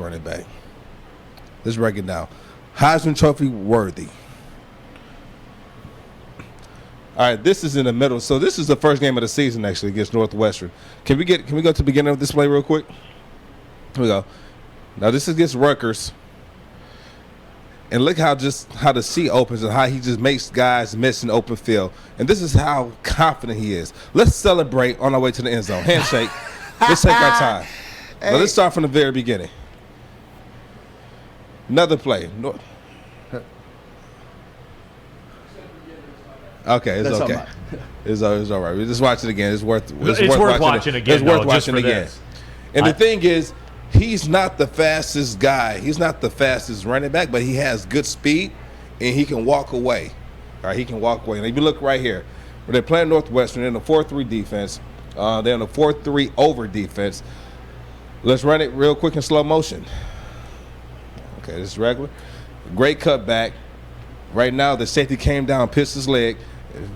running back. Let's break it down. Heisman Trophy worthy. All right, this is in the middle. So this is the first game of the season actually against Northwestern. Can we go to the beginning of this play real quick? Here we go. Now this is against Rutgers. And look how the sea opens and how he just makes guys miss in open field. And this is how confident he is. Let's celebrate on our way to the end zone. Handshake. Let's take our time. Hey. Now let's start from the very beginning. Another play. Okay, it's okay. It's all right. We just watch it again. It's worth watching again. It's worth watching again. And the thing is, he's not the fastest guy. He's not the fastest running back, but he has good speed, and he can walk away. All right, he can walk away. And if you look right here, when they're playing Northwestern, they're in a 4-3 defense. They're in a 4-3 over defense. Let's run it real quick in slow motion. Okay, this is regular. Great cutback. Right now, the safety came down, pissed his leg.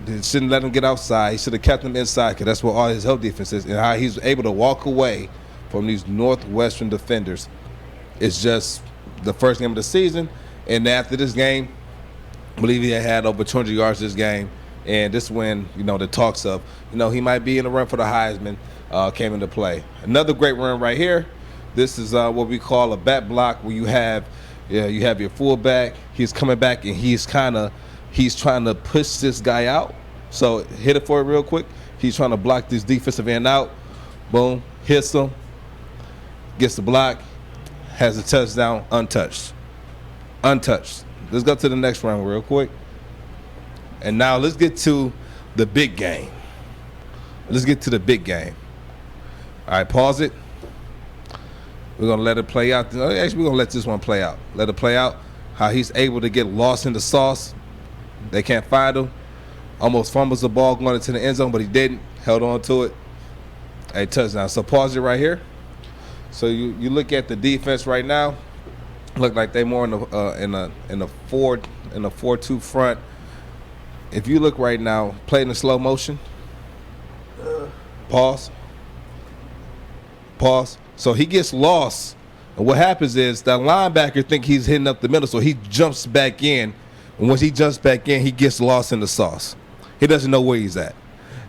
They shouldn't let him get outside. He should have kept him inside because that's what all his help defense is. And how he's able to walk away from these Northwestern defenders. It's just the first game of the season. And after this game, I believe he had over 200 yards this game. And this when, the talks of, he might be in the run for the Heisman came into play. Another great run right here. This is what we call a back block where you have your fullback. He's coming back and he's trying to push this guy out. So hit it for it real quick. He's trying to block this defensive end out. Boom, hits him. Gets the block, has a touchdown, untouched. Let's go to the next round real quick. And now let's get to the big game. All right, pause it. We're going to let it play out. Actually, we're going to let this one play out. Let it play out. How he's able to get lost in the sauce. They can't find him. Almost fumbles the ball going into the end zone, but he didn't. Held on to it. A touchdown. So pause it right here. So you look at the defense right now. Look like they more in a 4-2 front. If you look right now, play in the slow motion. Pause. So he gets lost, and what happens is that linebacker think he's hitting up the middle, so he jumps back in. And once he jumps back in, he gets lost in the sauce. He doesn't know where he's at.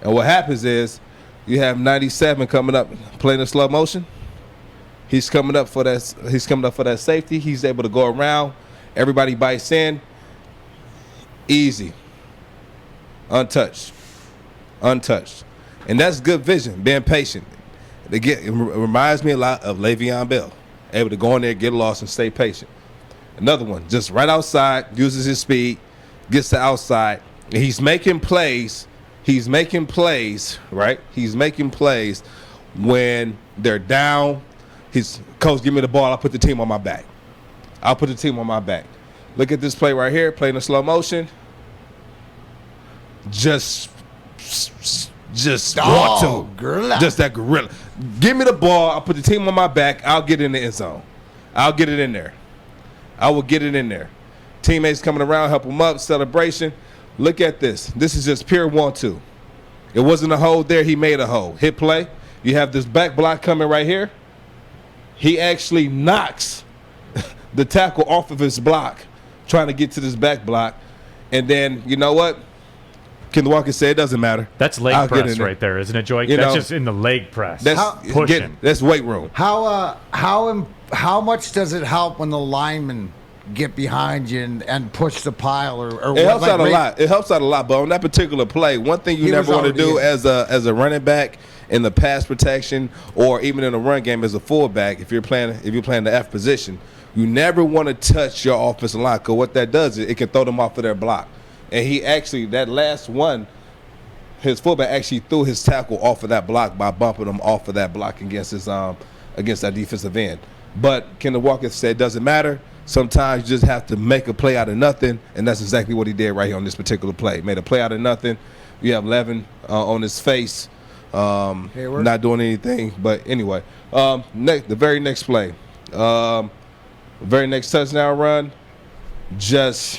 And what happens is you have 97 coming up, playing in slow motion. He's coming up for that safety. He's able to go around. Everybody bites in. Easy. Untouched. And that's good vision, being patient. It reminds me a lot of Le'Veon Bell. Able to go in there, get lost, and stay patient. Another one, just right outside, uses his speed, gets to outside, and he's making plays. Right? He's making plays when they're down. Coach, give me the ball. I'll put the team on my back. Look at this play right here, playing in slow motion. Just gorilla. Just that gorilla. Give me the ball. I'll put the team on my back. I'll get in the end zone. I'll get it in there. I will get it in there. Teammates coming around, help him up, celebration. Look at this. This is just pure 1-2. It wasn't a hole there. He made a hole. Hit play. You have this back block coming right here. He actually knocks the tackle off of his block, trying to get to this back block. And then, you know what? Kenneth Walker said it doesn't matter. That's leg press right there, isn't it, Joique? That's just in the leg press. That's pushing. That's weight room. How much does it help when the linemen get behind you and push the pile? Or it helps out a lot. It helps out a lot. But on that particular play, one thing you never want to do as a running back in the pass protection or even in the run game as a fullback, if you're playing the F position, you never want to touch your offensive line, because what that does is it can throw them off of their block. And he actually, that last one, his fullback actually threw his tackle off of that block by bumping him off of that block against that defensive end. But Kenneth Walker said it doesn't matter. Sometimes you just have to make a play out of nothing, and that's exactly what he did right here on this particular play. Made a play out of nothing. You have Levin on his face, not doing anything. But anyway, the very next play, very next touchdown run, just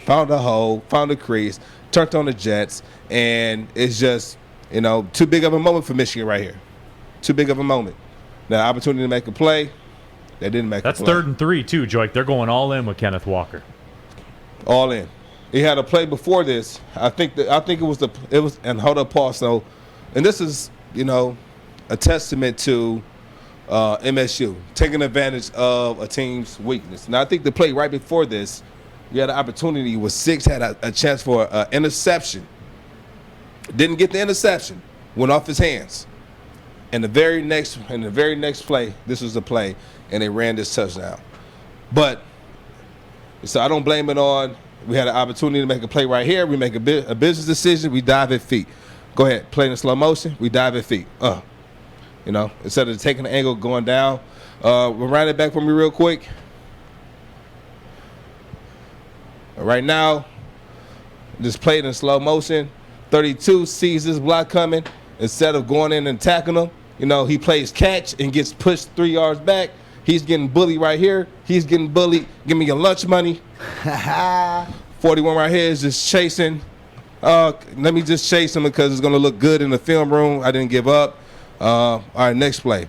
found a hole, found a crease, turned on the Jets, and it's just, too big of a moment for Michigan right here. Too big of a moment. Now, opportunity to make a play, They didn't make That's a play. 3rd and 3 too, Joique. They're going all in with Kenneth Walker. All in. He had a play before this. I think it was and hold up, Paul. So, and this is a testament to MSU taking advantage of a team's weakness. Now I think the play right before this, you had an opportunity with Six had a chance for an interception. Didn't get the interception. Went off his hands. And the very next play, this was the play, and they ran this touchdown. But so I don't blame it on. We had an opportunity to make a play right here. We make a business decision. We dive at feet. Go ahead, play in slow motion. We dive at feet. Instead of taking the angle going down. We'll run it back for me real quick. Right now, just played in slow motion. 32 sees this block coming. Instead of going in and tackling him, he plays catch and gets pushed 3 yards back. He's getting bullied right here. He's getting bullied. Give me your lunch money. 41 right here is just chasing. Let me just chase him because it's going to look good in the film room. I didn't give up. All right, next play.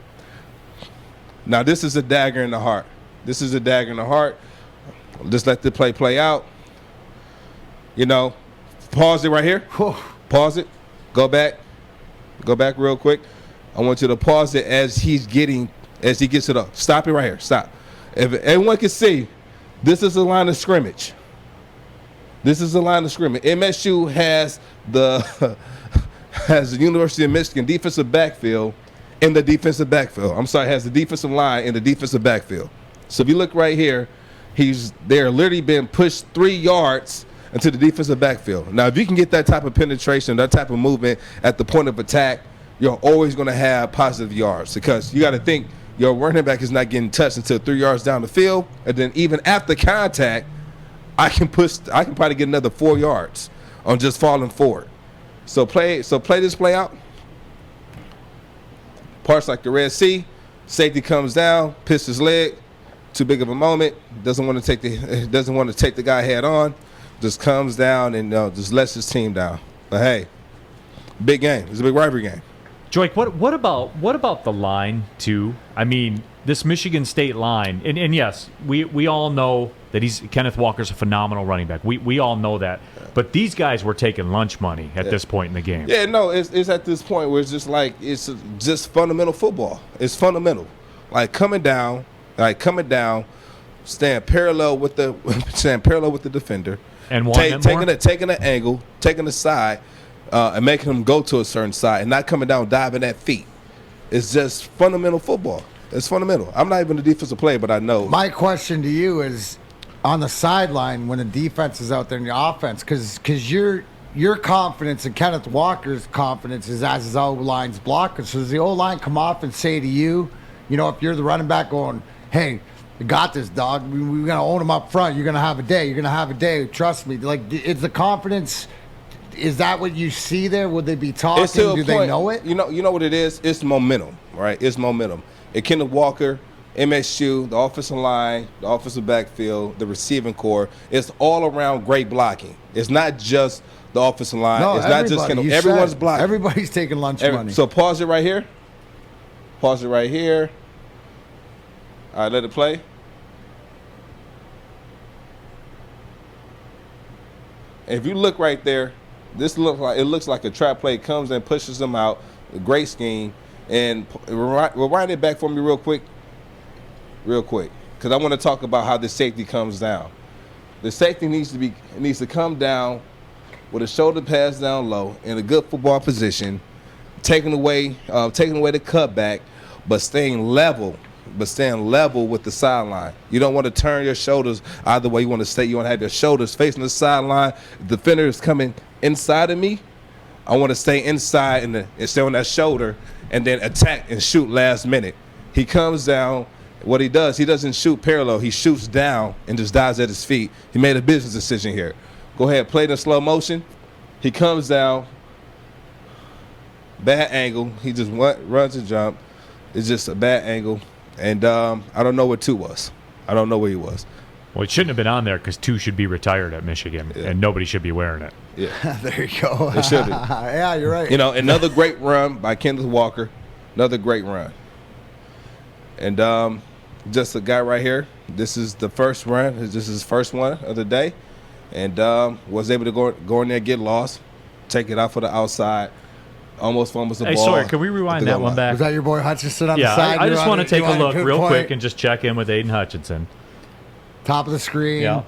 Now, this is a dagger in the heart. Just let the play out. Pause it right here. Pause it. Go back real quick. I want you to pause it as he gets it up. Stop it right here. Stop. If everyone can see, this is a line of scrimmage. MSU has the University of Michigan defensive backfield in the defensive backfield. Has the defensive line in the defensive backfield. So if you look right here, they're literally being pushed 3 yards into the defensive backfield. Now, if you can get that type of penetration, that type of movement at the point of attack, you're always going to have positive yards because you got to think your running back is not getting touched until 3 yards down the field, and then even after contact, I can probably get another 4 yards on just falling forward. So play this play out. Parts like the Red Sea, safety comes down, pisses his leg, too big of a moment, doesn't want to take the guy head on. Just comes down and just lets his team down. But hey, big game. It's a big rivalry game. Joique, what about the line too? I mean, this Michigan State line, and yes, we all know that Kenneth Walker's a phenomenal running back. We all know that. But these guys were taking lunch money at this point in the game. Yeah, no, it's at this point where it's just like it's just fundamental football. It's fundamental, coming down, staying parallel with the defender. And taking an angle, taking the side, and making them go to a certain side, and not coming down diving at feet. It's just fundamental football. It's fundamental. I'm not even a defensive player, but I know. My question to you is, on the sideline when the defense is out there in the offense, because your confidence and Kenneth Walker's confidence is as his O-line's blocking. So does the O-line come off and say to you, if you're the running back going, hey, you got this, dog. We're going to own him up front. You're going to have a day. Trust me. Is the confidence, is that what you see there? Would they be talking? Do they know it? You know what it is? It's momentum, right? It's momentum. And Kenneth Walker, MSU, the offensive line, the offensive backfield, the receiving core, it's all around great blocking. It's not just the offensive line. No, it's not just Kenneth. Everyone's blocking. Everybody's taking lunch money. So pause it right here. All right, let it play. And if you look right there, it looks like a trap play. Comes and pushes them out. A great scheme. And rewind it back for me real quick, because I want to talk about how the safety comes down. The safety needs to come down with a shoulder pass down low in a good football position, taking away the cutback, but staying level with the sideline. You don't want to turn your shoulders either way. You want to have your shoulders facing the sideline. The defender is coming inside of me. I want to stay inside and stay on that shoulder and then attack and shoot last minute. He comes down. What he does, he doesn't shoot parallel. He shoots down and just dives at his feet. He made a business decision here. Go ahead, play it in slow motion. He comes down. Bad angle. He just runs and jump. It's just a bad angle. And I don't know what 2 was. I don't know where he was. Well, it shouldn't have been on there because 2 should be retired at Michigan, and nobody should be wearing it. Yeah. There you go. It should be. Yeah, you're right. Another great run by Kenneth Walker. Another great run. And just a guy right here. This is the first run. This is his first one of the day. And was able to go in there, get lost, take it out for the outside. Almost fumbles the Hey, ball. Sawyer, can we rewind that one back? Was that your boy Hutchinson on the Yeah, side? I just want to take a look real quick point? and just check in with Aiden Hutchinson. Top of the screen. Yeah.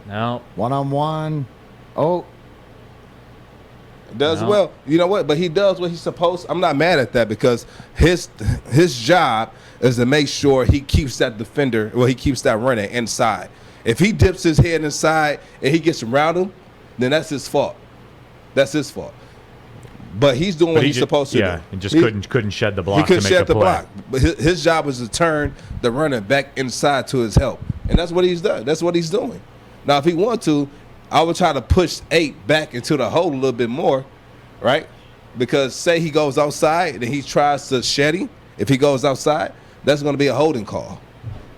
No. One-on-one. Oh. Does No. well. You know what? But he does what he's supposed. I'm not mad at that because his job is to make sure he keeps that defender, he keeps that runner inside. If he dips his head inside and he gets around him, then that's his fault. That's his fault. But he's doing what he's supposed to do. Yeah, and just He- couldn't shed the block He couldn't to make shed the the play. block. But his job is to turn the runner back inside to his help. And that's what he's done. That's what he's doing. Now, if he wants to, I would try to push 8 back into the hole a little bit more, right? Because say he goes outside and he tries to shed him. If he goes outside, that's going to be a holding call.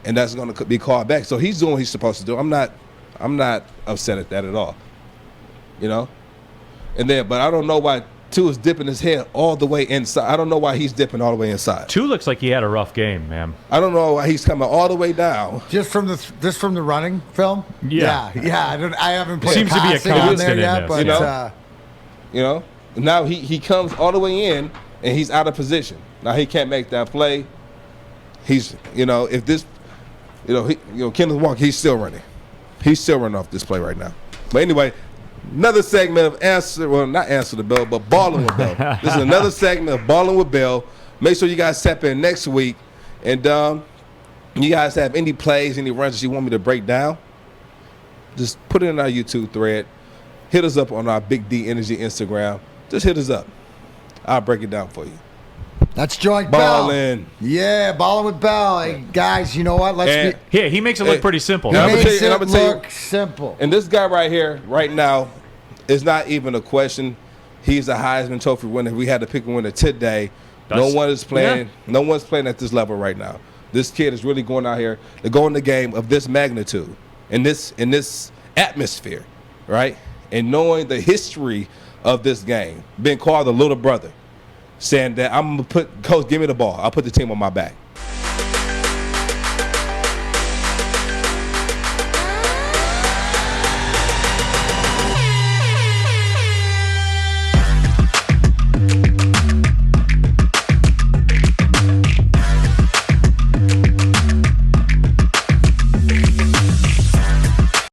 And that's going to be called back. So he's doing what he's supposed to do. I'm not upset at that at all. You know? And then, but I don't know why Two is dipping his head all the way inside. I don't know why he's dipping all the way inside. Two looks like he had a rough game, man. I don't know why he's coming all the way down. Just from the running film. Yeah. I haven't put Seems to be a passing on constant there in yet, this, but you know? You know, now he comes all the way in and he's out of position. Now he can't make that play. He's, if this, Kenneth Walker, he's still running. He's still running off this play right now. But anyway, another segment of not Answer the Bell, but Balling with Bell. This is another segment of Balling with Bell. Make sure you guys tap in next week. And you guys have any plays, any runs that you want me to break down, just put it in our YouTube thread. Hit us up on our Big D Energy Instagram. Just hit us up. I'll break it down for you. That's Joique Bell. Ballin'. Yeah, balling with Bell. Hey, guys, you know what? And- Yeah, he makes it look pretty simple. And I'm gonna Makes tell you- and it I'm gonna tell you- look simple. And this guy right here, right now, is not even a question. He's a Heisman Trophy winner. We had to pick a winner today. No one is playing. Yeah. No one's playing at this level right now. This kid is really going out here to go in the game of this magnitude, in this atmosphere, right? And knowing the history of this game, being called the little brother, saying that I'm gonna put coach, give me the ball. I'll put the team on my back.